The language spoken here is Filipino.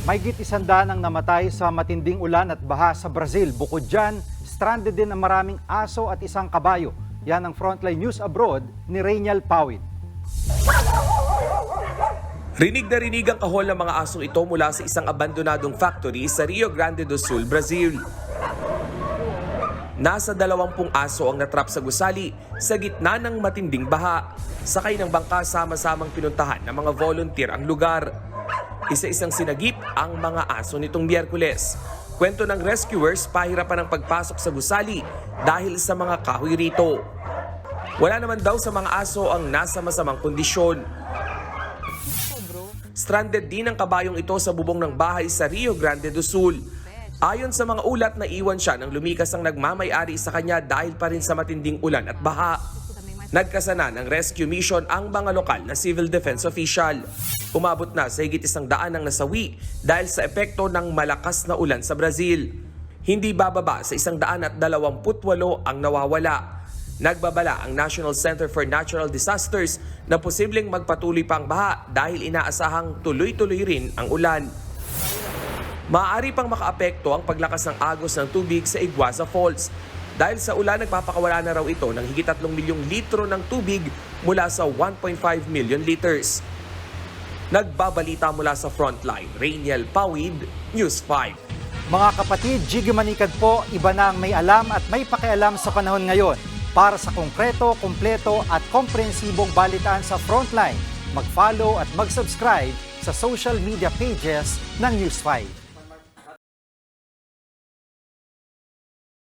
Mahigit 100 ang namatay sa matinding ulan at baha sa Brazil. Bukod dyan, stranded din ang maraming aso at isang kabayo. Yan ang Frontline News Abroad ni Rainiel Pawid. Rinig na rinig ang kahol ng mga asong ito mula sa isang abandonadong factory sa Rio Grande do Sul, Brazil. Nasa 20 aso ang natrap sa gusali sa gitna ng matinding baha. Sakay ng bangka sama-samang pinuntahan ng mga volunteer ang lugar. Isa-isang sinagip ang mga aso nitong Miyerkules. Kwento ng rescuers, pahirapan ang pagpasok sa gusali dahil sa mga kahoy rito. Wala naman daw sa mga aso ang nasa masamang kondisyon. Stranded din ang kabayong ito sa bubong ng bahay sa Rio Grande do Sul. Ayon sa mga ulat, naiwan siya nang lumikas ang nagmamay-ari sa kanya dahil pa rin sa matinding ulan at baha. Nagkasana ng rescue mission ang mga lokal na civil defense official. Umabot na sa higit 100 ang nasawi dahil sa epekto ng malakas na ulan sa Brazil. Hindi bababa sa 128 ang nawawala. Nagbabala ang National Center for Natural Disasters na posibleng magpatuloy pa ang baha dahil inaasahang tuloy-tuloy rin ang ulan. Maaari pang makaapekto ang paglakas ng agos ng tubig sa Iguaza Falls. Dahil sa ulan, nagpapakawala na raw ito ng higit 3 milyong litro ng tubig mula sa 1.5 million liters. Nagbabalita mula sa Frontline, Rainiel Pawid, News 5. Mga kapatid, Jiggy Manikad po, iba na ang may alam at may pakialam sa panahon ngayon. Para sa konkreto, kumpleto at komprehensibong balitaan sa Frontline, mag-follow at mag-subscribe sa social media pages ng News 5.